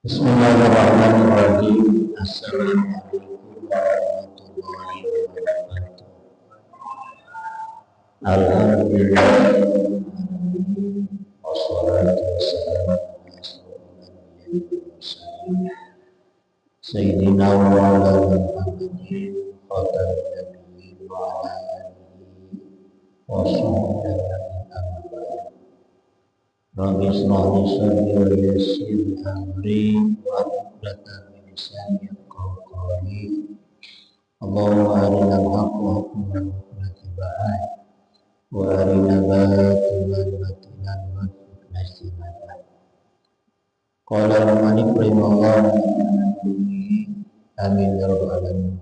Bismillahirrahmanirrahim. Assalamualaikum warahmatullahi wabarakatuh. Alhamdulillah. Wassalatu wassalamu ala Sayyidina wa maulana Muhammadin khatamin nabiyyin wa ala alihi wa sahbihi. Rabbi ishrah li sadri wa yassir li amri wahlul min lisani yafqahu qawli. Allahumma arina al-haqqa haqqan warzuqna ittiba'ah wa arina batilan batilan warzuqna ijtinabah. Qala al-Malik rahimahullah amin ya rabbal alamin.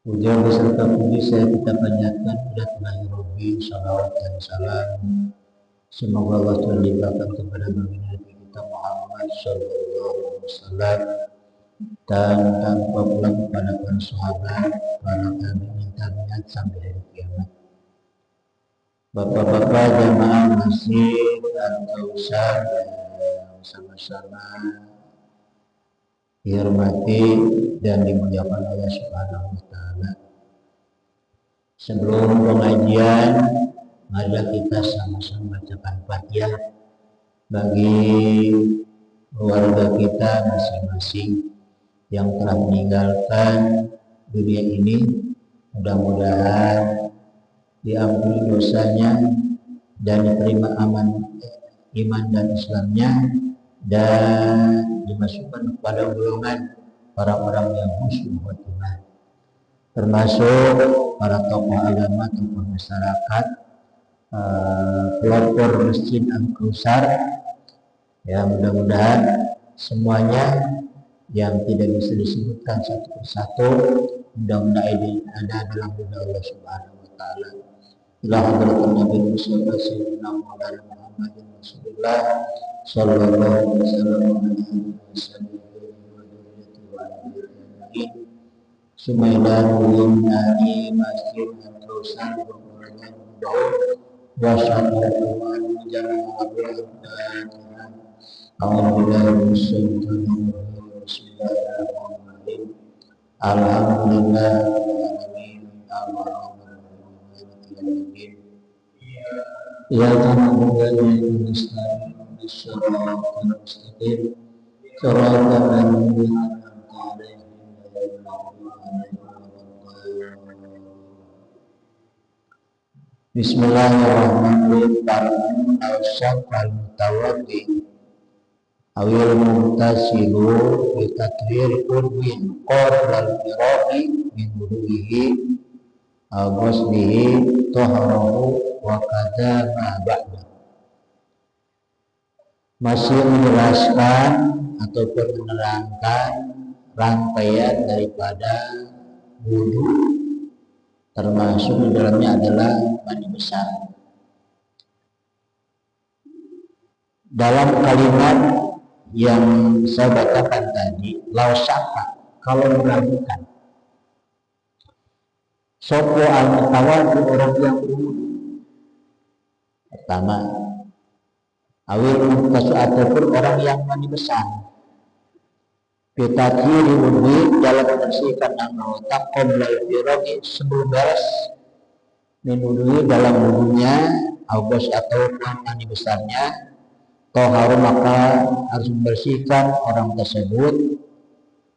Puja beserta puji saya kita panjatkan kepada Tuhan Rabbi, salawat dan salam semoga Allah terlimpahkan kepada baginda kita Muhammad sallallahu alaihi wasallam dan tanpa pulang kepada para sahabat, para tabi'in sampai hari kiamat. Bapak-bapak jamaah masjid Al-Kautsar yang sama-sama dihormati dan dimuliakan Allah Subhanahu wa taala. Sebelum pengajian, marilah kita sama-sama bacakan Fatihah bagi keluarga kita masing-masing yang telah meninggalkan dunia ini. Mudah-mudahan diampuni dosanya dan diterima iman dan Islamnya dan dimasukkan kepada golongan orang-orang yang husnul khotimah, termasuk para tokoh agama, tokoh masyarakat, pelopor Masjid Al-Kautsar. Ya, mudah-mudahan semuanya yang tidak bisa disebutkan satu persatu, mudah-mudahan ini ada dalam ridha Allah Subhanahu wa taala. Ila hadratin Nabi sallallahu alaihi Rasulullah sallallahu alaihi wasallam Sumailan nari Masjid Al-Kautsar wassalamualaikum warahmatullahi wabarakatuh. Alhamdulillah ya na'budu wa nasta'in siratal mustaqim siratal ladzina an'amta 'alaihim ghairil maghdubi 'alaihim. Bismillahirrahmanirrahim. Al-syaq al-mutawaddi awil muhtasilu bi tatwir qurbin qabla al-firahi min wudu'ihi aw ghuslihi taharahu wa kadza ma ba'da. Masih menjelaskan ataupun menerangkan rangkaian daripada wudu, termasuk di dalamnya adalah mandi besar. Dalam kalimat yang saya bacakan tadi, lau syaka, kalau meragukan, sopo al-mutawaddi, orang yang wudu. Pertama, awil muhtasu ataupun orang yang mandi besar. Kita kiri wudu dalam membersihkan anggota qabla al-firaghi, sebelum beres min wudu dalam wudunya, augos atau mandi besarnya, toharu maka harus membersihkan orang tersebut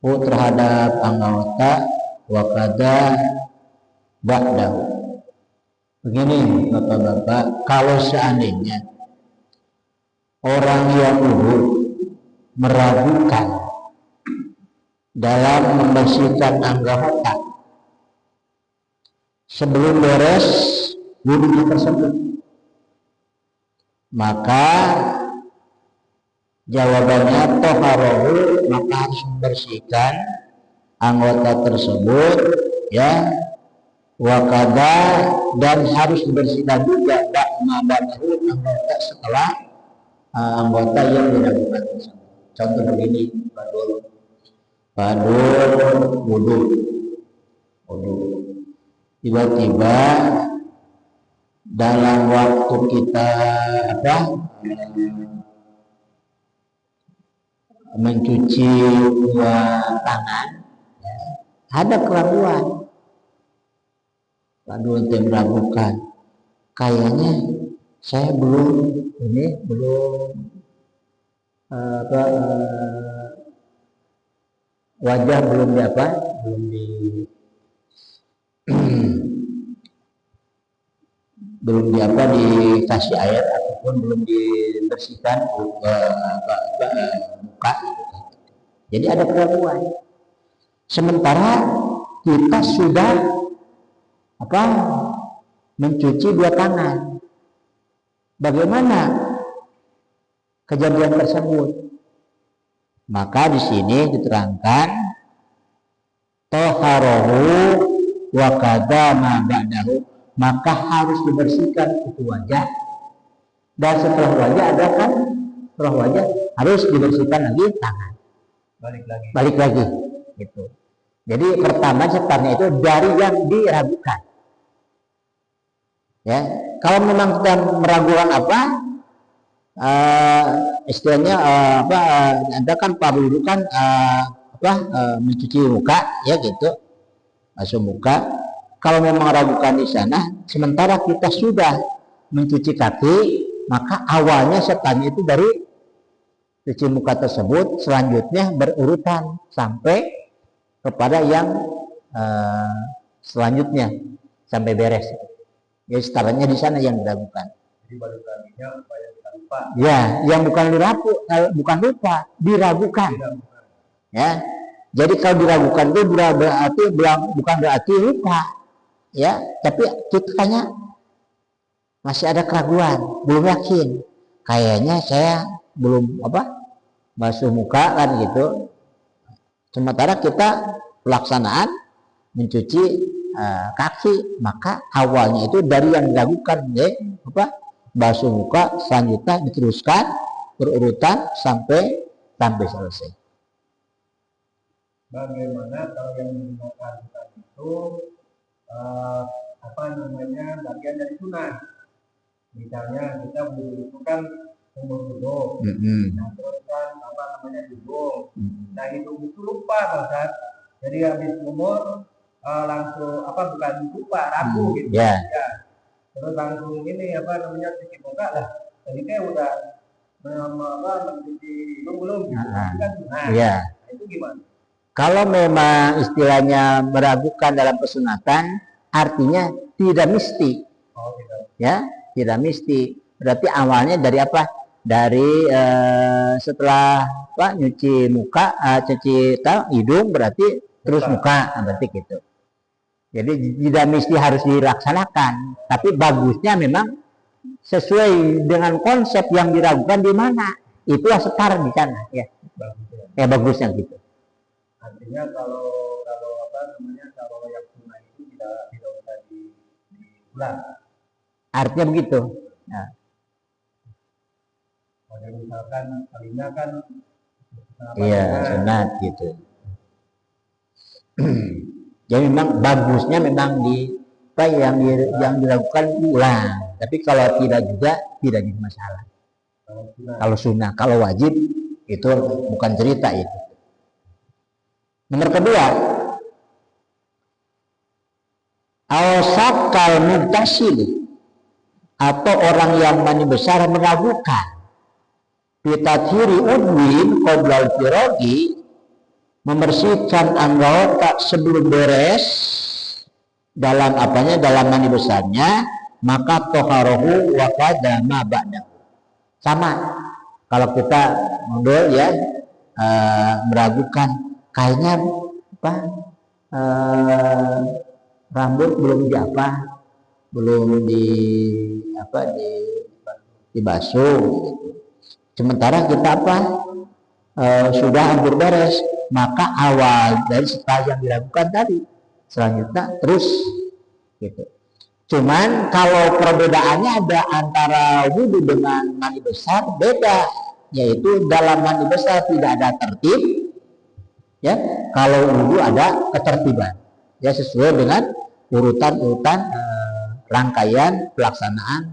terhadap anggota wakada ba'dahu. Begini bapak-bapak, kalau seandainya orang yang wudu meragukan dalam membersihkan anggota sebelum beres wudu tersebut, maka jawabannya toharohu, maka harus membersihkan anggota tersebut, ya, wakada, dan harus dibersihkan juga ba'dahu anggota setelah anggota yang diragukan tersebut. Contoh begini, padul wudu, tiba-tiba dalam waktu kita mencuci dua tangan, ya, ada keraguan. Lalu ente meragukan, kayaknya saya belum wajah belum dikasih air ataupun belum dibersihkan muka. Jadi ada keraguan. Sementara kita sudah mencuci dua tangan. Bagaimana kejadian tersebut? Maka di sini diterangkan toharohu wa kadza ma ba'dahu, maka harus dibersihkan itu wajah, dan setelah wajah setelah wajah harus dibersihkan lagi tangan, balik lagi gitu. Jadi pertama setarnya itu dari yang diragukan, ya. Kalau memang kita meragukan istilahnya ada kan padudukan mencuci muka, ya gitu, basuh muka. Kalau memang ragukan di sana, sementara kita sudah mencuci kaki, maka awalnya setannya itu dari cuci muka tersebut, selanjutnya berurutan sampai kepada yang selanjutnya sampai beres. Ya, setaranya di sana yang diragukan. Jadi balik laginya apa yang kita lupa? Ya, yang bukan lupa, diragukan. Ya, jadi kalau diragukan itu bukan berarti lupa, ya. Tapi kitanya masih ada keraguan, belum yakin. Kayaknya saya belum basuh muka kan gitu. Sementara kita pelaksanaan mencuci kaki, maka awalnya itu dari yang diragukan, basuh muka, selanjutnya diteruskan berurutan sampai selesai. Bagaimana kalau yang menggunakan itu bagian dari sunat? Misalnya kita itu kan umur duduk, nah terus kan duduk, nah hidung itu lupa kan, jadi habis umur langsung bukan lupa, ragu gitu, ya. Terus langsung cuci muka lah, jadi kayak udah mencuci hidung belum gitu, kan sunat. Ya. Nah, itu gimana? Kalau memang istilahnya meragukan dalam kesunatan, artinya tidak mesti. Ya, tidak mesti. Berarti awalnya dari apa? Dari setelah nyuci muka, cuci hidung, berarti terus muka, berarti gitu. Jadi tidak mesti harus dilaksanakan, tapi bagusnya memang sesuai dengan konsep yang diragukan di mana. Itulah setar di sana, ya. Bagusnya gitu. Artinya kalau yang sunnah itu tidak usah diulang. Artinya begitu. Nah. Kalau misalkan kalinya kan sunat gitu. Jadi memang bagusnya memang yang dilakukan ulang. Tapi kalau tidak juga tidak jadi masalah. Kalau sunnah, kalau wajib itu bukan cerita itu. Nomor kedua, al-sakal mubtasil, atau orang yang mani besar meragukan bitathiri udwin qoblal firogi, membersihkan anggota sebelum beres dalam mani besarnya, maka toharohu wa qadama ba'dahu. Sama kalau kita mundur, ya, meragukan kayaknya rambut belum dibasuh gitu. Sementara kita sudah hampir beres, maka awal dari setelah yang dilakukan tadi, selanjutnya terus gitu. Cuman kalau perbedaannya ada antara wudhu dengan mandi besar, beda, yaitu dalam mandi besar tidak ada tertib, ya. Kalau wudhu ada ketertiban, ya, sesuai dengan urutan rangkaian pelaksanaan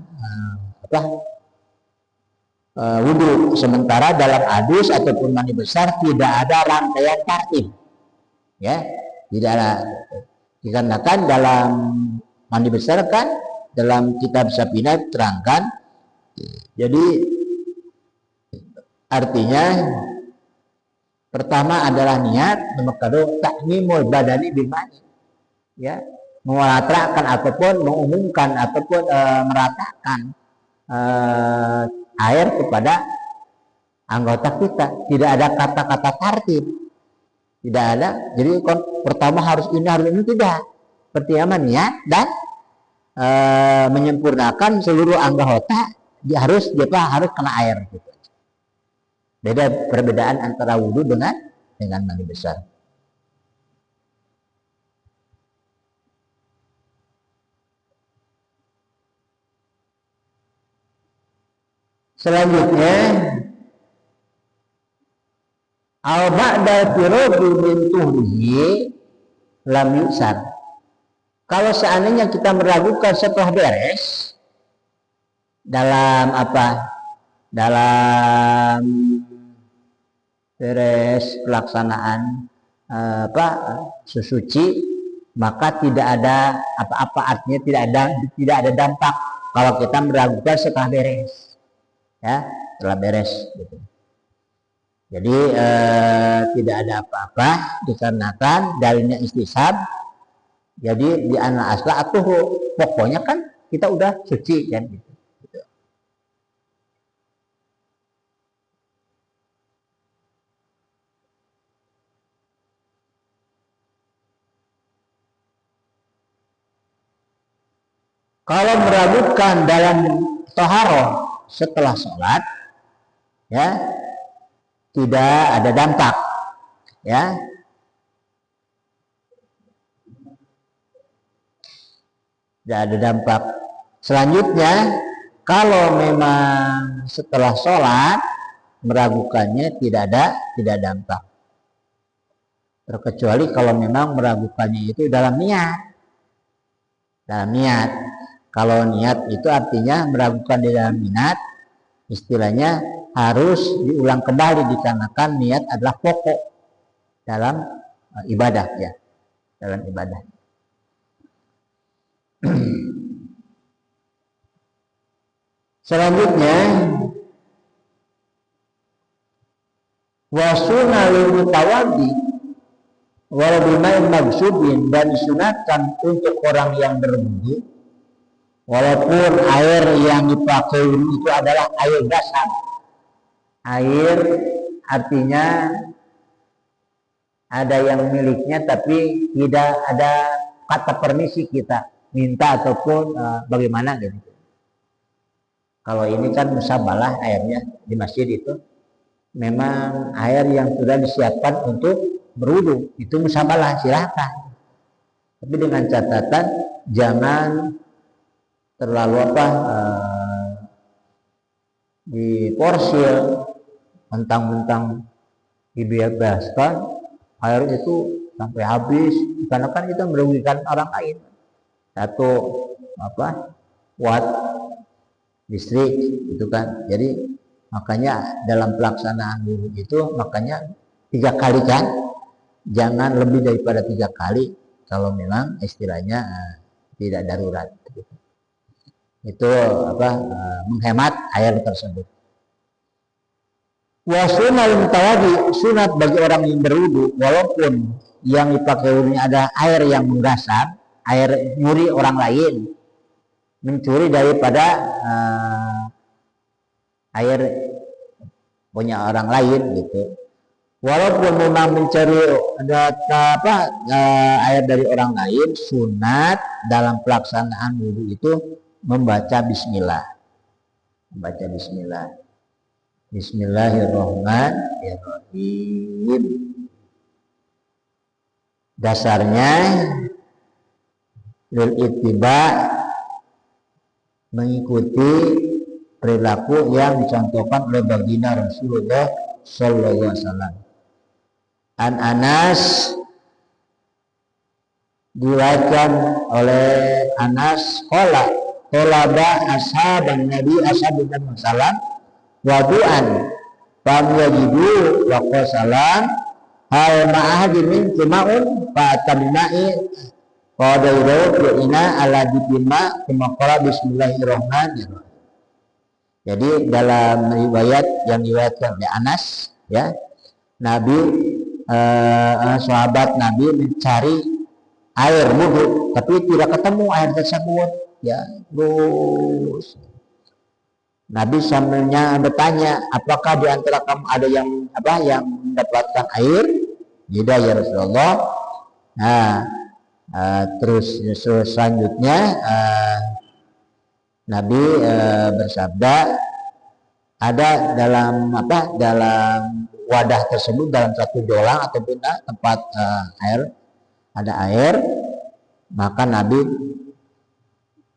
wudhu. Sementara dalam hadis ataupun mandi besar tidak ada rangkaian tartib, ya, tidak ada. Dikarenakan dalam mandi besar kan dalam kitab Safinah terangkan, jadi artinya pertama adalah niat, nomor kedua takmimul badani bil mani, ya, mengatakan ataupun mengumumkan ataupun meratakan air kepada anggota kita. Tidak ada kata-kata tartib, tidak ada. Jadi pertama harus ini tidak. Pertama niat dan menyempurnakan seluruh anggota harus kena air gitu. Perbedaan antara wudhu dengan mandi besar. Selanjutnya al ba'da firadu min tuhrihi lam yusar. Kalau seandainya kita meragukan setelah beres dalam beres pelaksanaan sesuci, maka tidak ada apa-apa, artinya tidak ada dampak kalau kita meragukan setelah beres, ya, setelah beres gitu. Jadi tidak ada apa-apa dikarenakan dalilnya istishab. Jadi di anna asla atuhu, pokoknya kan kita udah suci kan gitu. Kalau meragukan dalam toharoh setelah sholat, ya, tidak ada dampak, ya. Tidak ada dampak. Selanjutnya, kalau memang setelah sholat meragukannya tidak ada dampak. Terkecuali kalau memang meragukannya itu dalam niat. Dalam niat. Kalau niat itu artinya meragukan di dalam niat, istilahnya harus diulang kembali dikarenakan niat adalah pokok dalam ibadah, ya, dalam ibadah. Selanjutnya wasuna lil mutawaddi walau bima'in maghsubin, dan disunatkan untuk orang yang berwudu walaupun air yang dipakai itu adalah air dasar. Air artinya ada yang miliknya tapi tidak ada kata permisi kita minta ataupun bagaimana gitu. Kalau ini kan musabalah airnya di masjid itu memang air yang sudah disiapkan untuk berwudu, itu musabalah, silahkan. Tapi dengan catatan jangan terlalu diporsir, mentang-mentang dibebaskan air itu sampai habis, karena kan itu merugikan orang lain. Satu watt listrik itu kan. Jadi makanya dalam pelaksanaan wudu itu makanya 3 kali kan, jangan lebih daripada 3 kali kalau memang istilahnya tidak darurat. Itu menghemat air tersebut. Wa sunnal mutawaddi, sunat bagi orang yang berwudu walaupun yang dipakai wudunya ada air yang menggasap, air nyuri orang lain, mencuri daripada air punya orang lain gitu. Walaupun memang mencari air dari orang lain, sunat dalam pelaksanaan wudu itu membaca bismillah. Membaca bismillah. Bismillahirrahmanirrahim. Dasarnya lil ittiba, mengikuti perilaku yang dicontohkan oleh baginda Rasulullah sallallahu alaihi wasallam. An Anas, diriwayatkan oleh Anas qala talaba ashaban Nabi sallallahu alaihi wasallam wadu'an fam yajidu wa qasalam hal ma'ahadin min kuma'un fa'atamna'i qadairu bi'ina ala dipima kumaqala bismillahirrahmanirrahim. Jadi dalam riwayat yang diriwayatkan oleh Anas, ya, Nabi sahabat Nabi mencari air wudhu tapi tidak ketemu air tersebut, ya. Terus Nabi sambilnya bertanya, apakah di antara kamu ada yang yang mendapatkan air? Tidak ya Rasulullah. Nah, terus selanjutnya Nabi bersabda, ada dalam dalam wadah tersebut, dalam satu jolang ataupun tempat air, ada air, maka Nabi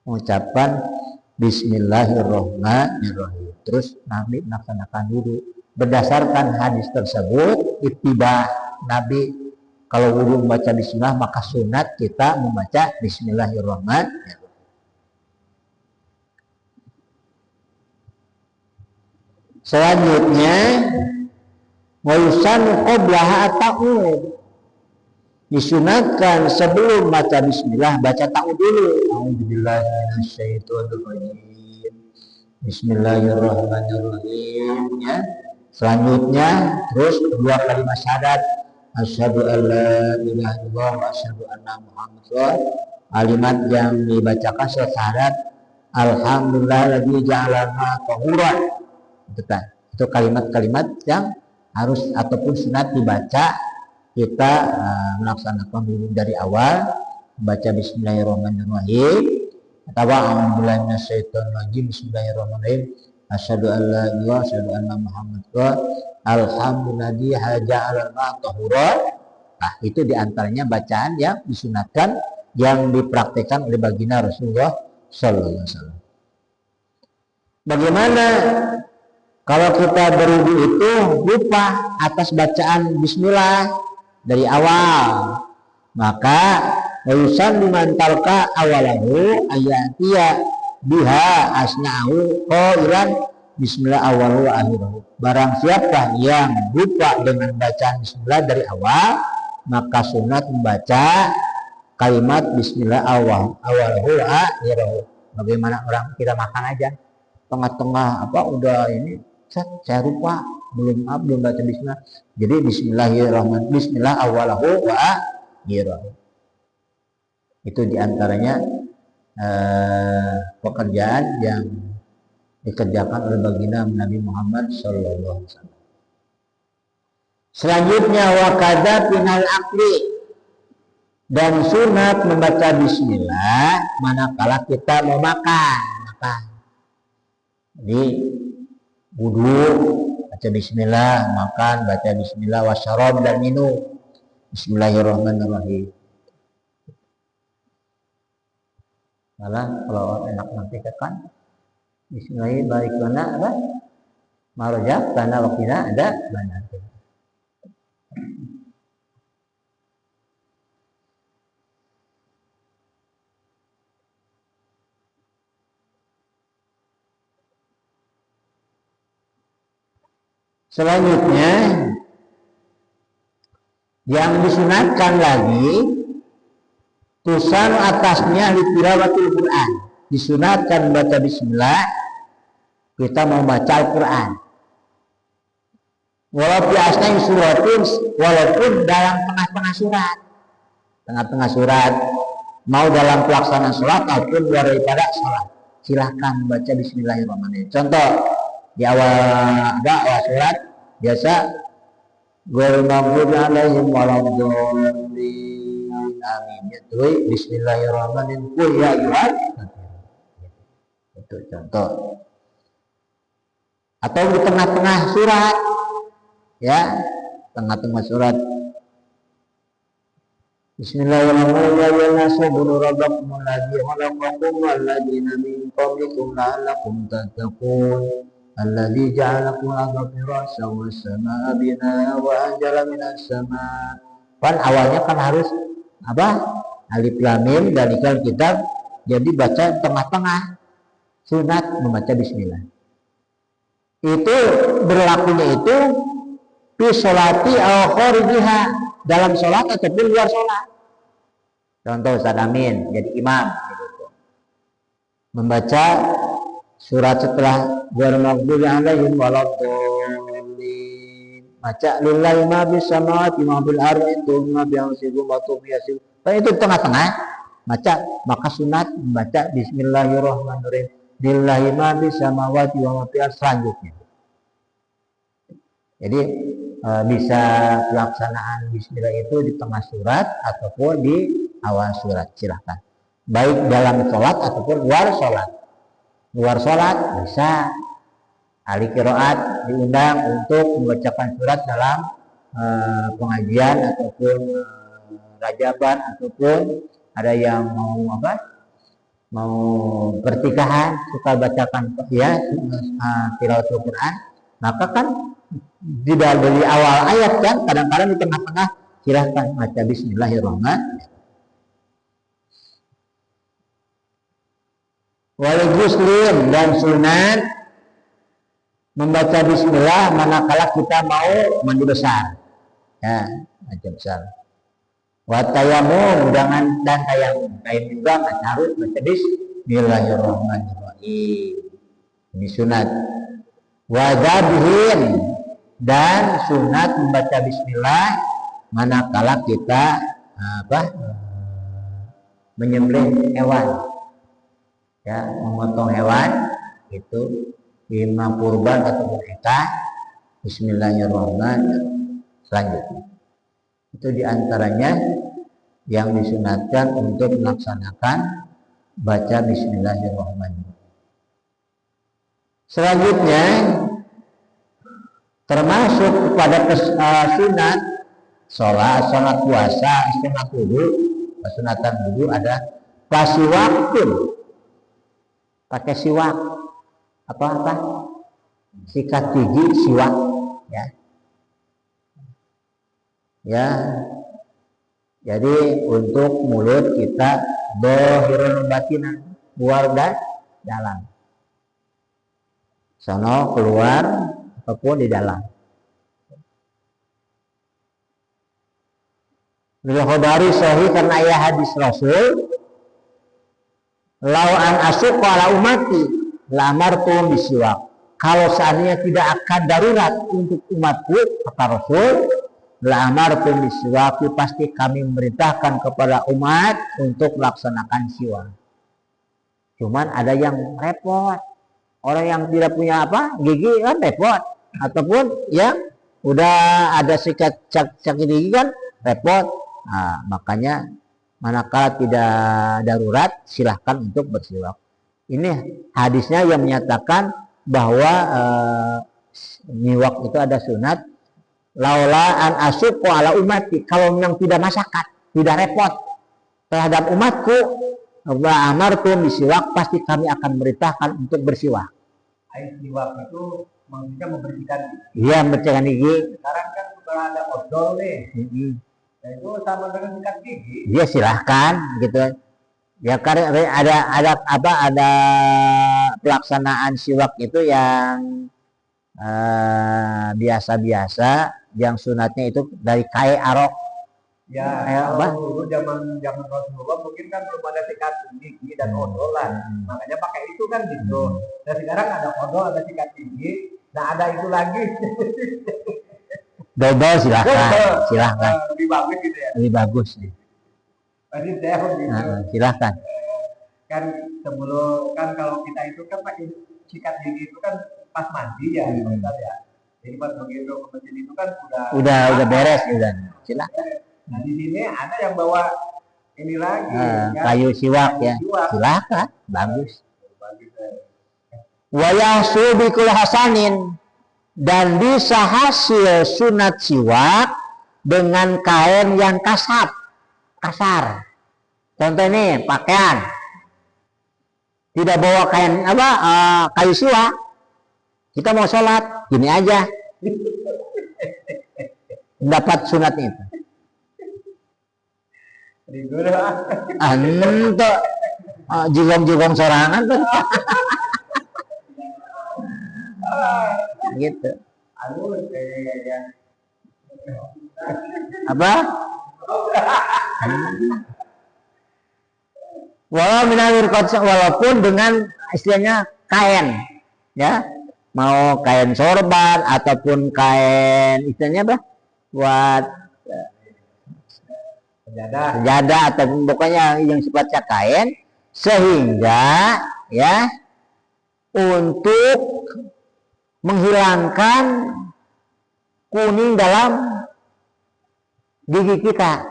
mengucapkan Bismillahirrahmanirrahim. Terus Nabi melaksanakan wudhu. Berdasarkan hadis tersebut, ittiba Nabi kalau wudhu membaca Bismillah, maka sunat kita membaca Bismillahirrahmanirrahim. Selanjutnya, wayusan qoblaha ta'ud. Disunatkan sebelum baca bismillah baca ta'ud dulu. A'udzubillahi minasyaitonirrajim. Bismillahirrahmanirrahim, ya. Selanjutnya terus dua kalimat syahadat, asyhadu alla ilaha illallah wa asyhadu anna muhammadar. Kalimat yang dibacakan setelah syahadat, alhamdulillahilladzi ja'alana tahuran. Itu kalimat-kalimat yang harus ataupun sunat dibaca. Kita melaksanakan wudhu dari awal, baca Bismillahirrahmanirrahim, atau a'udzubillahi minasyaitonirrajim, Bismillahirrahmanirrahim, asyhadu alla ilaha asyhadu anna muhammadar alhamdulilladzi ja'alana tahuran. Nah, itu diantaranya bacaan yang disunatkan, yang dipraktikkan oleh baginda Rasulullah sallallahu alaihi wasallam. Bagaimana kalau kita berwudu itu lupa atas bacaan bismillah dari awal? Maka urusan dimantalka awalahu ayatiya biha asna'u qailan bismillah awalu wa akhirahu. Barang siapa yang lupa dengan bacaan bismillah dari awal, maka sunat membaca kalimat bismillah awalahu wa akhirahu. Bagaimana orang kita makan aja tengah-tengah udah ini saya lupa belum baca bismillah. Jadi bismillahirrahmanirrahim, bismillah awalahu wa akhirahu. Itu diantaranya pekerjaan yang dikerjakan oleh baginda Nabi Muhammad sallallahu alaihi wasallam. Selanjutnya wakadza pinal akli, dan sunat membaca bismillah manakala kita mau makan. Jadi wudu baca bismillah, makan baca bismillah, wasyarab dan minum bismillahirrahmanirrahim. Kalau enak nanti kan bismillahirrahmanirrahim barik lana marjak tanah wakina ada banyak. Selanjutnya yang disunatkan lagi, tusan atasnya tilawatul Quran. Disunatkan baca bismillah kita mau baca Al-Quran. Walaupun asna'i suratin, walaupun dalam tengah-tengah surat. Tengah-tengah surat, mau dalam pelaksanaan sholat ataupun luar daripada sholat, silahkan baca bismillahirrahmanirrahim. Contoh, di awal surat biasa ghairil maghdubi alaihim waladdallin amin. Itu bismillahirrahmanirrahim qul ya ayyuhal kafirun. Itu contoh. Atau di tengah-tengah surat, ya, tengah-tengah surat Bismillahirrahmanirrahim. Nasbudu rabbakum alladzi khalaqakum walladzina min qablikum la'allakum tattaqun. Alladzi ja'alakum al-ardha firasyan was-samaa'a binaa'a wa anzala minas samaa'i. Kan awalnya kan harus alif lam mim dalikal kitab, jadi baca tengah-tengah sunat membaca bismillah. itu berlakunya itu fi sholati aw kharijiha, dalam sholat ataupun luar sholat. Contoh Ustaz Amin jadi imam gitu. Membaca surat setelah ghairil maghdubi alaihim waladdallin, baca lillahi ma bis samawati ma bil ardi thumma bi'ansikum wa tubiyasim. Itu tengah-tengah baca, maka sunat membaca bismillahirrahmanirrahim lillahi ma bis samawati wa ma bil ardi selanjutnya. Jadi bisa pelaksanaan bismillah itu di tengah surat ataupun di awal surat, silahkan. Baik dalam sholat ataupun luar sholat. Luar sholat bisa ahli qiraat diundang untuk membacakan surat dalam pengajian ataupun rajaban, ataupun ada yang mau pertikahan suka bacakan ya tilawatul Quran, maka kan tidak dari awal ayat kan, kadang-kadang di tengah-tengah silahkan baca bismillahirrahmanirrahim. Wal ghuslim, dan sunat membaca bismillah manakala kita mau mandi besar. Ya, mandi besar. Wa tayammum, dan tayammum juga harus baca bismillahirrahmanirrahim. Ini sunat. Wa dzabhin, dan sunat membaca bismillah manakala kita menyembelih hewan. Ya, memotong hewan itu imam kurban atau berkah, bismillahirrahmanirrahim selanjutnya. Itu diantaranya yang disunatkan untuk melaksanakan baca bismillahirrahmanirrahim. Selanjutnya termasuk kepada sunat sholat puasa, sunat wudu, sunatan wudu ada pasiwakun, pakai siwak apa sikat gigi siwak ya. Jadi untuk mulut kita dohirun batinan, luar dan dalam, sono keluar ataupun di dalam. Dari sahih karena ayat hadis Rasul, lau an asyqa ala ummati la amartum bisiwak. Kalau seandainya tidak akan darurat untuk umatku, kata Rasul, la amartum bisiwak, pasti kami memerintahkan kepada umat untuk melaksanakan siwak. Cuman ada yang repot. Orang yang tidak punya gigi kan repot, ataupun yang udah ada sikat gigi kan repot. Nah, makanya manakala tidak darurat silahkan untuk bersiwak. Ini hadisnya yang menyatakan bahwa nyiwak itu ada sunat. Laula an asyqa ala ummati, kalau memang tidak masyarakat, tidak repot terhadap umatku, wa amartum bisiwak, pasti kami akan memerintahkan untuk bersiwak. Siwak itu maksudnya membersihkan gigi. Iya, membersihkan gigi. Sekarang kan sudah ada odol nih. Nah, itu sama dengan sikat gigi. Ya silahkan gitu. Ya karena ada pelaksanaan siwak itu yang biasa-biasa, yang sunatnya itu dari kai arok. Ya, dulu zaman Rasulullah mungkin kan belum ada sikat gigi dan odolan, makanya pakai itu kan gitu. Dan sekarang ada odol, ada sikat gigi, nah ada itu lagi. Double silahkan. Lebih bagus gitu ya. Lebih bagus. Pasti gitu. Silahkan. Kan sebelum kan kalau kita itu kan pakai sikat gigi itu kan pas mandi ya, ya. Jadi pas begitu ke mesin itu kan udah beres udah. Silahkan. Nah di sini ada yang bawa ini lagi. Kayu siwak ya. Silahkan. Bagus. Wa yahsu bikul hasanin, dan bisa hasil sunat siwak dengan kain yang kasar. Contoh ini pakaian, tidak bawa kain kayu siwak, kita mau sholat gini aja dapat sunat itu. Untuk jigong sorangan tuh. gitu. Halus ya. Apa? Walaupun dengan istilahnya kain, ya, mau kain sorban ataupun kain istilahnya apa? Buat sejadah ataupun pokoknya yang sifatnya kain, sehingga ya untuk menghilangkan kuning dalam gigi kita,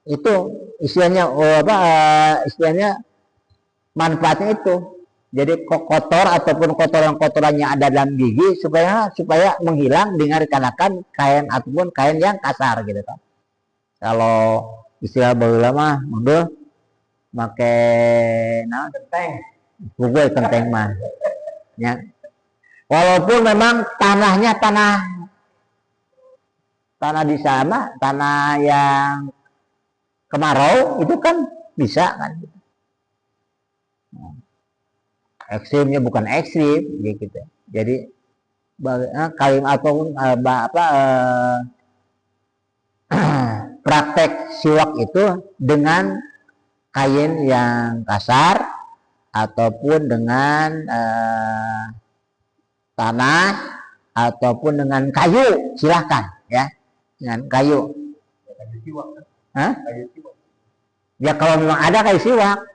itu istilahnya istilahnya manfaatnya itu. Jadi kotor ataupun kotoran-kotoran yang ada dalam gigi supaya menghilang dengan dikenakan kain ataupun kain yang kasar gitu kan. Kalau istilah baheula mah mundur make Genteng. pukul kenteng mah. Ya. Walaupun memang tanahnya tanah di sana, tanah yang kemarau itu kan bisa kan. Ekstrimnya bukan ekstrim gitu. Jadi kalim ataupun praktek siwak itu dengan kain yang kasar ataupun dengan tanah ataupun dengan kayu, silahkan ya, dengan kayu. Kayu siwak. Hah? Kayu siwak. Ya kalau memang ada kayu siwak.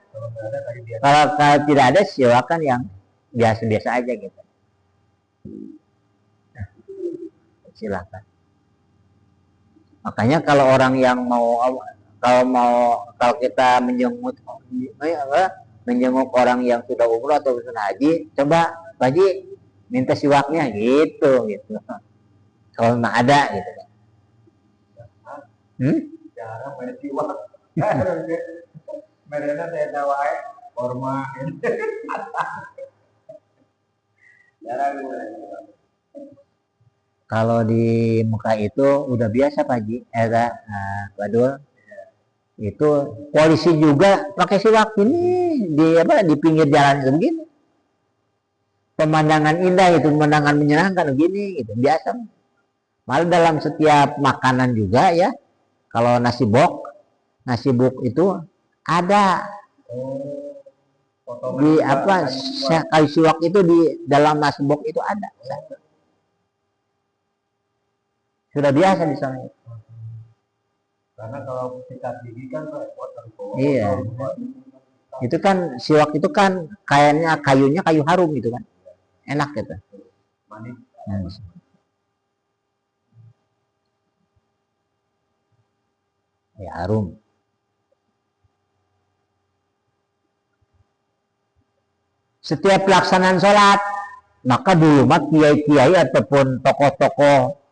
Kalau tidak ada siwak kan yang biasa-biasa aja gitu. Nah, silakan. Makanya kalau orang yang kalau kita menjenguk orang yang sudah umroh atau sudah haji, coba Pak Haji minta siwaknya gitu. Kalau nggak ada gitu. Jarang ada siwak. Mereka saya tahu forma jarang. Kalau di muka itu udah biasa Pak Haji, Badul. Itu polisi juga pakai siwak ini di pinggir jalan begini. Pemandangan indah itu, pemandangan menyenangkan begini gitu, biasa. Malah dalam setiap makanan juga ya. Kalau nasi bok itu ada di kayu siwak itu di dalam nasi bok itu ada. Sudah biasa di sana. Karena kalau sikat gigi kan repot. Iya. Itu kan siwak itu kan kayaknya kayunya kayu harum gitu kan. Enak gitu. Manis. Ya harum. Setiap pelaksanaan sholat, maka dulu mah kiai-kiai ataupun tokoh-tokoh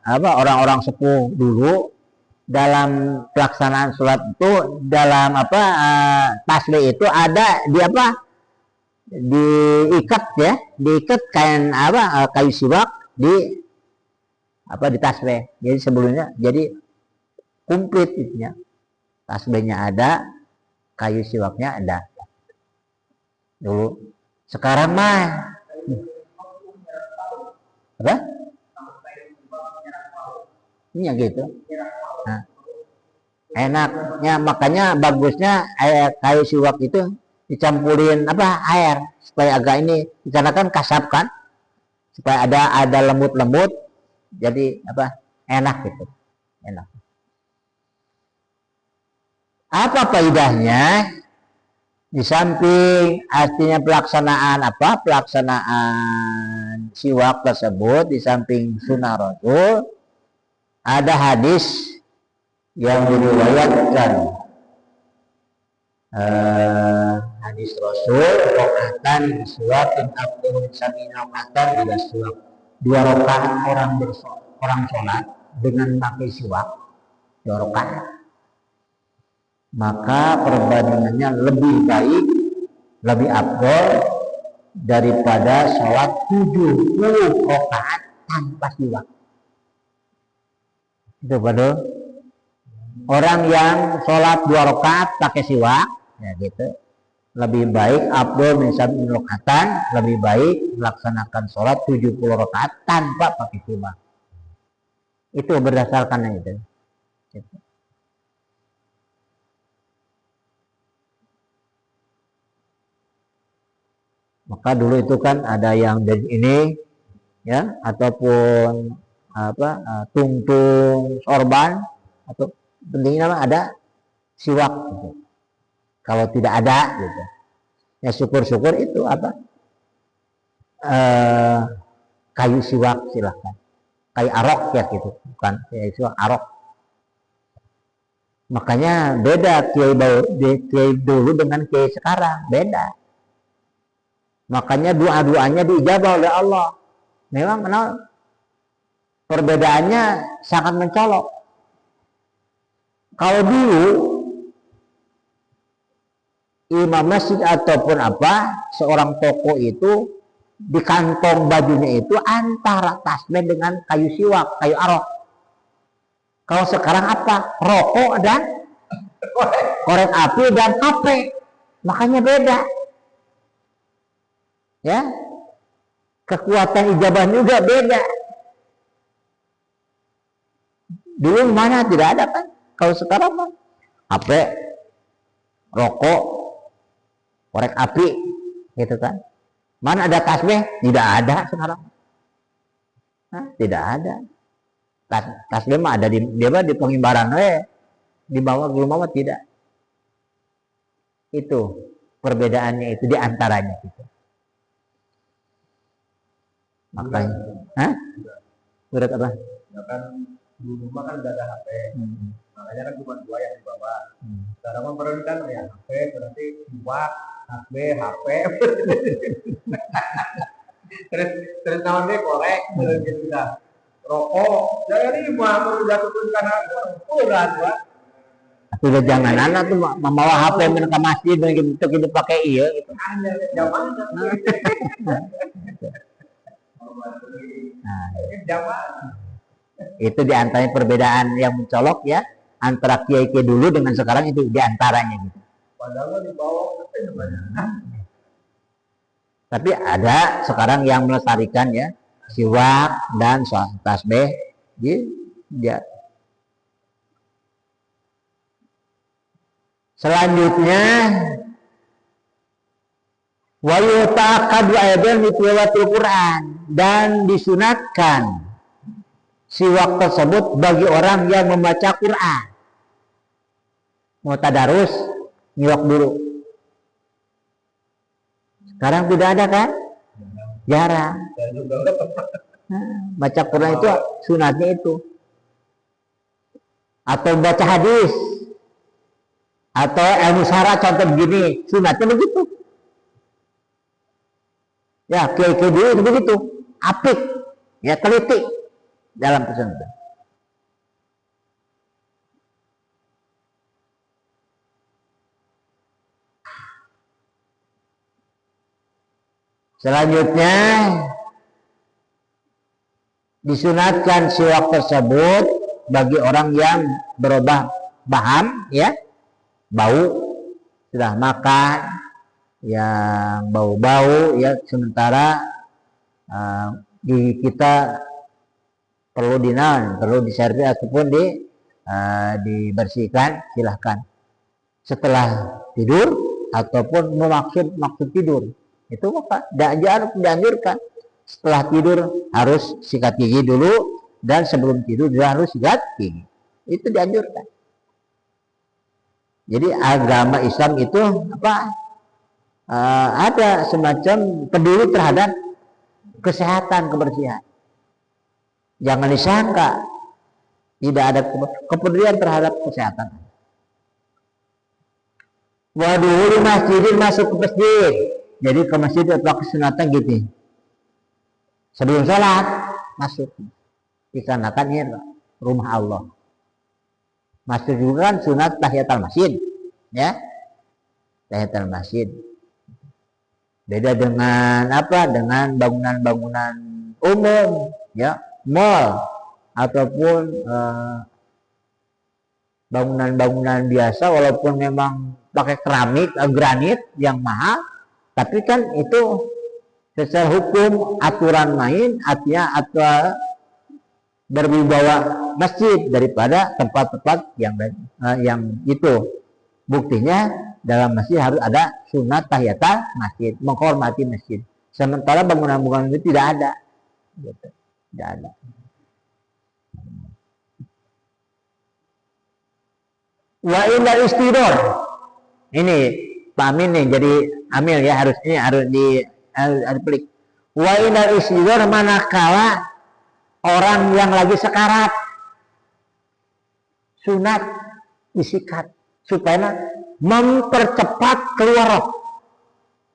orang-orang sepuh dulu dalam pelaksanaan sholat itu dalam tasbih itu ada diikat kain kayu siwak di tasbih. Jadi sebelumnya jadi komplit itunya, tasbihnya ada, kayu siwaknya ada dulu. Sekarang mah apa? Ini gitu. Nah, enaknya makanya bagusnya kayu siwak itu dicampurin air supaya agak ini, karena kan kasap kan, supaya ada lembut-lembut, jadi enak gitu, enak. Apa faedahnya? Di samping artinya pelaksanaan siwak tersebut, di samping sunnah Rasul, ada hadis yang diriwayatkan hadis Rasul, rakaatan siwakin afdalun sabina rakaatan ila siwak. 2 rakaat orang sholat dengan pakai siwak, 2 rakaat, maka perbandingannya lebih baik, lebih afdal daripada sholat 70 rakaat tanpa siwak. Itu pada orang yang sholat 2 rakaat pakai siwak, ya gitu, lebih baik afdol min sab'in rakaatan, lebih baik melaksanakan sholat 70 rakaat tanpa pakai khimar. Itu berdasarkan itu. Maka dulu itu kan ada yang dari ini ya, ataupun tungtung sorban, atau pentingnya ada siwak gitu. Kalau tidak ada gitu, ya syukur-syukur itu kayu siwak silahkan, kayu arok ya gitu, bukan kayu siwak, arok. Makanya beda kiai dulu dengan kiai sekarang, beda. Makanya doa-doanya diijabah oleh Allah. Memang kenal perbedaannya sangat mencolok. Kalau dulu imam masjid ataupun seorang tokoh itu di kantong bajunya itu antara tasbih dengan kayu siwak, kayu arok. Kalau sekarang rokok dan korek api dan HP. Makanya beda. Ya, kekuatan ijabah juga beda. Dulu mana tidak ada kan? Kalau sekarang mah HP, rokok, korek api, gitu kan? Mana ada tasbih? Tidak ada sekarang. Tidak ada. Tasbih mah ada di pengimbaran, dibawa ke rumah mah tidak. Itu perbedaannya itu di antaranya gitu. Makanya, surat apa? Ya kan di rumah kan udah ada HP, makanya kan cuma 2 yang dibawa. Sekarang kan baru kan ya HP, berarti siwak, tasbih, HP. terus namanya korek, gitu dah. Rokok, jadi mau udah turun karena ukuran, Pak. Sudah jangan anak tuh membawa HP ke masjid untuk itu pakai gitu. Ada zaman. Itu diantaranya perbedaan yang mencolok ya antara kiai dulu dengan sekarang, itu diantaranya gitu. Padahal dibawa tapi ada sekarang yang melestarikan ya siwak dan tasbih ya. Selanjutnya wa yutaqadu aidan bi tilawatil Quran, dan disunatkan siwak tersebut bagi orang yang membaca Quran. Mau tadarus nyiwak dulu. Sekarang tidak ada kan? Jarang. Baca Quran itu sunatnya itu. Atau baca hadis. Atau ilmu syara, contoh begini, sunatnya begitu. Ya, kiai dulu begitu. Apik, ya teliti dalam pesantren. Selanjutnya disunatkan siwak tersebut bagi orang yang berubah paham ya, bau sudah makan yang bau-bau ya, sementara gigi kita perlu diservis ataupun dibersihkan, silahkan setelah tidur ataupun maksud tidur. Itu maka dianjurkan setelah tidur harus sikat gigi dulu, dan sebelum tidur juga harus sikat gigi. Itu dianjurkan. Jadi agama Islam itu ada semacam peduli terhadap kesehatan, kebersihan. Jangan disangka tidak ada kepedulian terhadap kesehatan. Waduh, masjidin, masuk ke masjid. Jadi ke masjid atau kesunatan gitu. Sebelum sholat masuk, dikarenakan ini rumah Allah. Masjid juga kan sunat tahiyatul masjid, ya. Tahiyatul masjid. Beda dengan dengan bangunan-bangunan umum, ya, mall ataupun bangunan-bangunan biasa, walaupun memang pakai keramik, granit yang mahal, tapi kan itu secara hukum aturan main artinya atau berwibawa masjid daripada tempat-tempat yang itu. Buktinya dalam masjid harus ada sunat tahiyatul masjid, menghormati masjid. Sementara bangunan-bangunan itu tidak ada, gitu. Tidak ada. Wa illa istidor. Ini Pak Amin nih jadi amil ya, harus pelik. Wa illa istidor manakala orang yang lagi sekarat, sunat disikat supaya mempercepat keluar roh.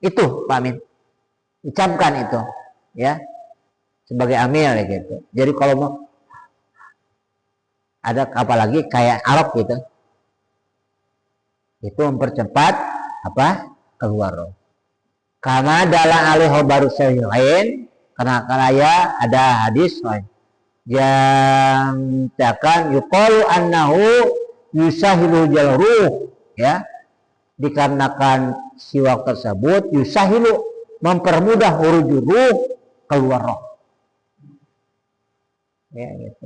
Itu Pak Amin ucapkan itu ya sebagai amil ya gitu. Jadi kalau mau ada apalagi kayak arok gitu, itu mempercepat apa keluar roh. Karena dalam alih baru lain, karena ya ada hadis lain yang akan yuqalu annahu yusahilu jalruh ya, dikarenakan siwak tersebut yusahilu mempermudah urujur ruh keluar roh ya gitu.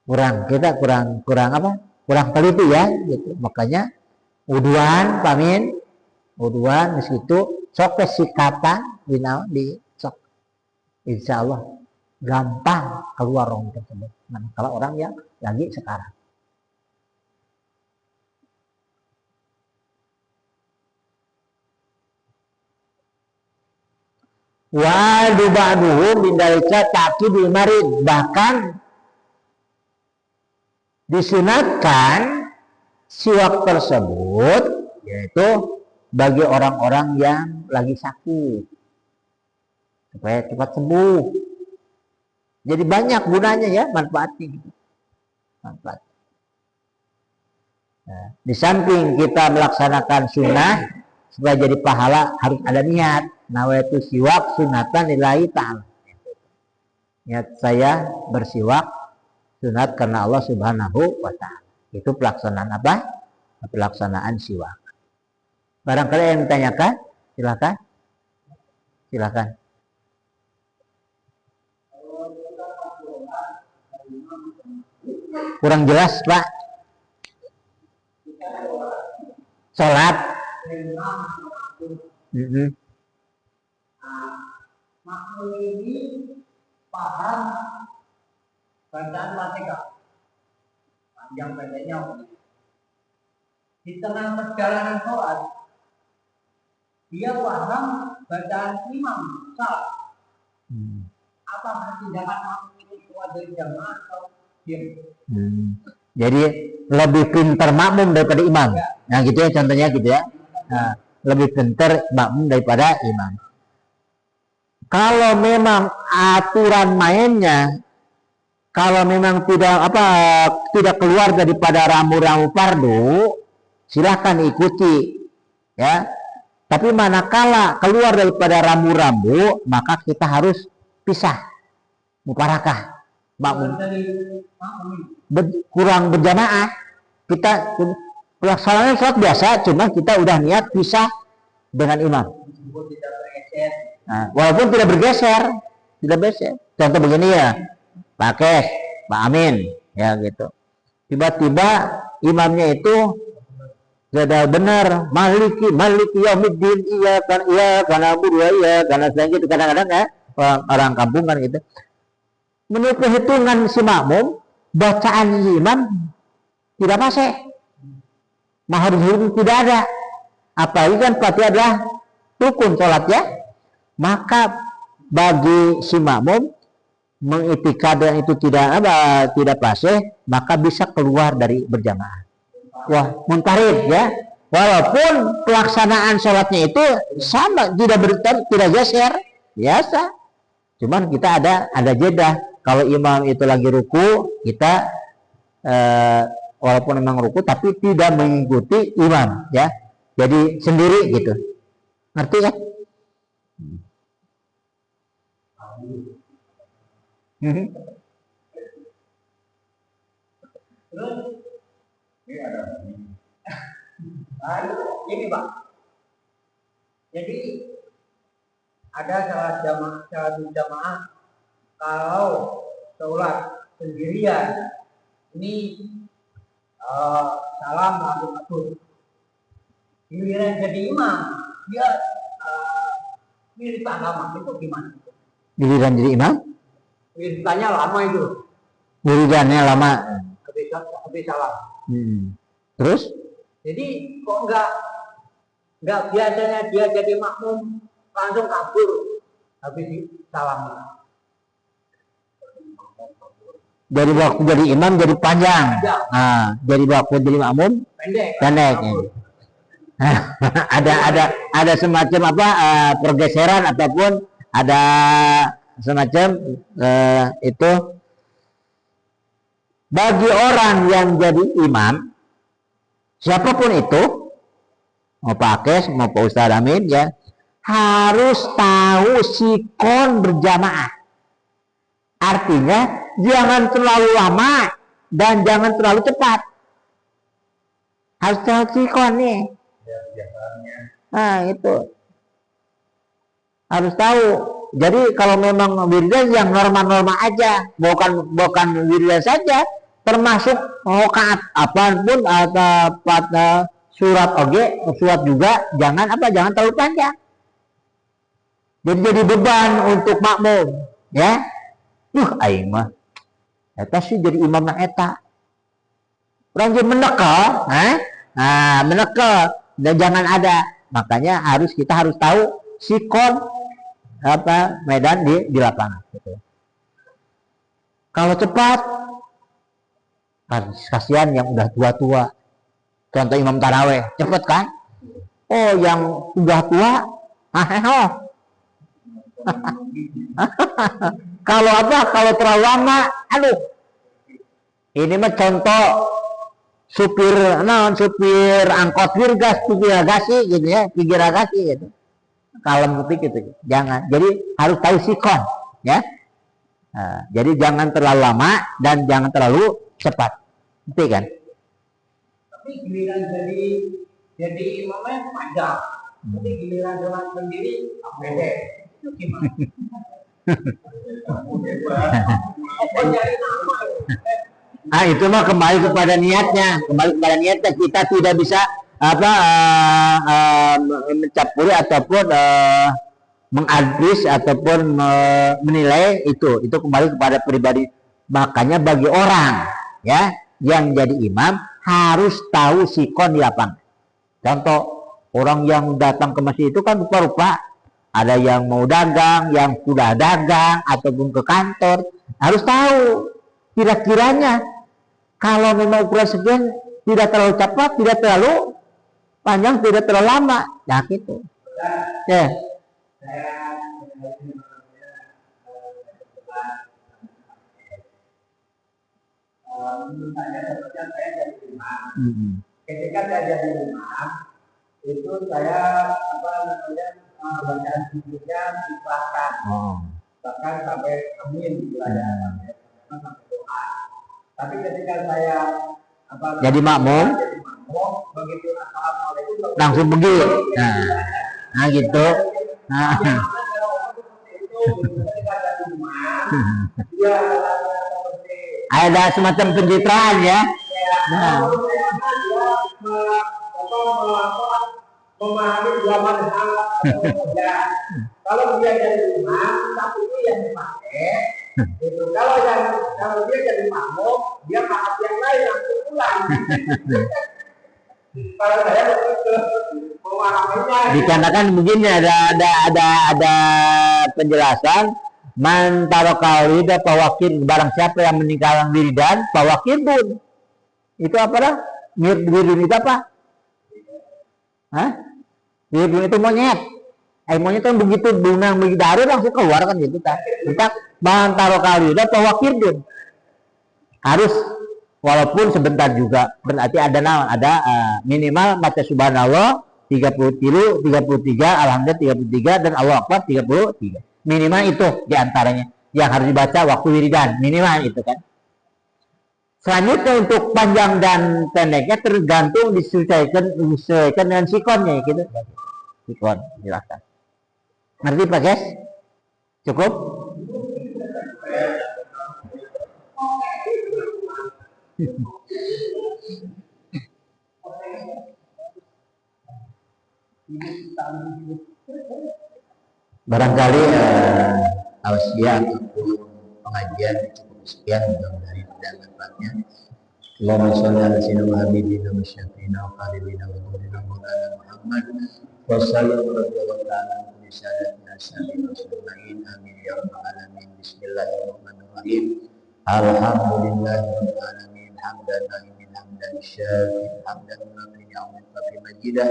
Kurang apa, kurang teliti ya gitu. Makanya uduan pamin uduan di situ sok sikatan di sok, insya Allah gampang keluar roh tersebut. Nah, kalau orang yang lagi sekarang wa dubaduhu bindalika ta'kidul marid, bahkan disunatkan siwak tersebut yaitu bagi orang-orang yang lagi sakit supaya cepat sembuh. Jadi banyak gunanya ya, manfaatnya gitu. Manfaat. Nah, di samping kita melaksanakan sunnah supaya jadi pahala harus ada niat. Nawaitu siwak sunatan lillahi ta'ala. Niat saya bersiwak sunat karena Allah Subhanahu wa ta'ala. Itu pelaksanaan apa? Pelaksanaan siwak. Barangkali yang ditanyakan, silakan. Silakan. Kurang jelas, Pak. Sholat. Makmum ini paham bacaan Fatihah panjang pendeknya. Di tengah perjalanan sholat dia paham bacaan imam salah. Apa tindakan makmum ini keluar dari jamaah atau diam? Jadi lebih pintar makmum daripada imam. Ya. Nah gitu ya contohnya gitu ya. Nah, lebih pintar makmum daripada imam. Kalau memang aturan mainnya, kalau memang tidak keluar daripada ramu-ramu fardu, silahkan ikuti, ya. Tapi manakala keluar daripada ramu-ramu, maka kita harus pisah, muparakah, makmum. Kurang berjamaah, kita pelaksanaan sholat biasa, cuma kita udah niat pisah dengan imam. Nah, walaupun tidak bergeser. Contoh begini ya, Pak Amin, ya gitu. Tiba-tiba imamnya itu sudah benar, maliki yaumiddin, iya karena berdua iya karena saya gitu kadang-kadang ya orang kampung kan gitu. Menurut perhitungan si makmum, bacaan imam tidak fasih, mahar tidak ada. Apalagi kan Fatihah adalah rukun sholat ya. Maka bagi si makmum mengitikad itu tidak fasih, maka bisa keluar dari berjamaah. Wah, muntarid ya. Walaupun pelaksanaan sholatnya itu sama, tidak geser, biasa. Cuman kita ada jeda. Kalau imam itu lagi ruku, kita walaupun memang ruku tapi tidak mengikuti imam ya. Jadi sendiri gitu. Ngerti ya? Terus Ini Pak. Jadi ada salah satu jamaah kalau sholat sendirian ini salam lalu atur. Giliran jadi imam dia wiridan lama itu gimana? Giliran jadi imam? Wiridannya lama itu. Wiridannya lama. Habis salam. Terus? Jadi kok enggak biasanya dia jadi makmum langsung kabur habis salam. Jadi waktu jadi imam jadi panjang. Nah, jadi waktu jadi makmum pendek. ada semacam apa pergeseran ataupun ada semacam itu bagi orang yang jadi imam siapapun itu mau Pak Akes mau Pak Ustadz Amin ya harus tahu sikon berjamaah. Artinya jangan terlalu lama dan jangan terlalu cepat. Harus tahu sikon nih. Nah itu harus tahu. Jadi kalau memang wiridan yang normal-normal aja, bukan wiridan saja, termasuk rokaat apapun atau surat surat juga jangan terlalu panjang. Jadi beban untuk makmum, ya. Aing mah eta sih jadi imam na eta. Urang ge meneka, meneka dan jangan ada. Makanya kita harus tahu sikon medan di lapangan gitu. Kalau cepat kasihan yang udah tua-tua. Contoh imam taraweh, cepet kan? Oh, yang udah tua, kalau terlalu lama, aduh. Ini mah contoh supir angkot virgas, piragasi gitu ya, piragasi gitu. Kalem ketik gitu. Jangan. Jadi harus tahu sikon, ya. Nah, jadi jangan terlalu lama dan jangan terlalu cepat. Ngerti kan? Tapi giliran jadi imamnya panjang. Tapi giliran sholat sendiri pendek. Itu gimana? Itu mah kembali kepada niatnya. Kita tidak bisa mencampuri ataupun mengadvis ataupun menilai itu kembali kepada pribadi. Makanya bagi orang ya yang jadi imam harus tahu sikon di lapangan. Contoh orang yang datang ke masjid itu kan rupa-rupa ada yang mau dagang, yang sudah dagang ataupun ke kantor harus tahu kira-kiranya kalau memang ukuran sekian tidak terlalu cepat, tidak terlalu panjang, tidak terlalu lama, ya gitu. Ya. Menurut saya jadi imam. Ketika saya jadi imam, itu saya bacaan zikirnya dipahkan, bahkan sampai amin sampai doa. Tapi ketika saya jadi makmum, begitu assalamualaikum langsung pergi. Nah gitu. Ada semacam pencitraan ya. Memahami zaman kalau dia jadi imam, tapi itu yang dipakai. Itu kalau dia jadi makmum, dia maaf yang lain langsung pulang. Kalau saya begitu memahaminya. Dikarenakan begini ada penjelasan man tarakal wiridan fawakir, barang siapa yang meninggalkan wiridan fawakir pun. Itu apa dah? Wiridan itu apa? Wiridan itu monyet. Monyet kan begitu bunang begitu darah langsung keluar kan gitu kan. Kita man tarakal wiridan fawakir pun. Harus walaupun sebentar juga, berarti ada minimal baca subhanallah 33, alhamdulillah 33 dan Allahu akbar 33. Minimal itu diantaranya yang harus dibaca waktu wiridan, minimal itu kan. Selanjutnya untuk panjang dan pendeknya tergantung disesuaikan dengan sikonnya gitu. Sikon, silakan. Ngerti Pak guys? Cukup? Barangkali tausiah ataupun pengajian cukup sekian dari pendapatnya. Allahumma sholli ala sayyidina wa habibina wa syafiina wa qalibina wa nurina maulana Muhammad wa sallallahu radhiyallahu ta'ala an sadatina sayyidina Rasulullah amin ya rabbal alamin. Bismillahirrahmanirrahim. Alhamdulillahi rabbil alamin hamdan naimin hamdan syakirin hamdan munafi'in ya'min fi majidah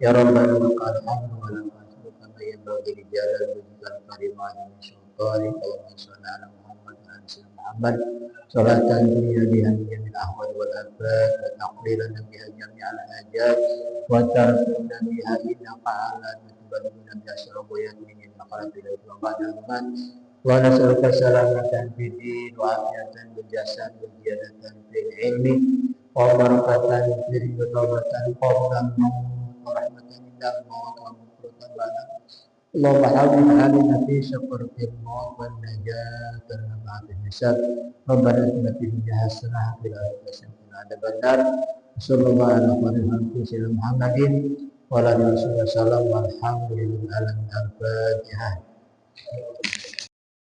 ya rabbana wa qala hamdu wa la qasru kama yanbaghi li jalal wajhikal karim wa min syaitanir Allahumma sholli ala Muhammad wa ala sayyidina Muhammad salatan dunya biha jamil ahwal wal afat wa taqlilana biha jami'al hajat wa tarfuna biha innaka ala tubaluna biha syarabayat min maqalatil wa ba'daman wa nas'aluka salamatan fid din wa afiyatan bil jasad wa ziyadatan fil ilmi wa barakatan fil tawbatan qablan wa rahmatan indah maut wa maghfiratan ba'da Allahumma habib halina fi syafaratil maut wan najat wa ma'afil hisab rabbana atina fid dunya hasanah wa fil akhirati hasanah wa qina adzabannar sallallahu alaihi wa sallam Muhammadin wa ala alihi wasallam walhamdulillahi alamin al-fatihah.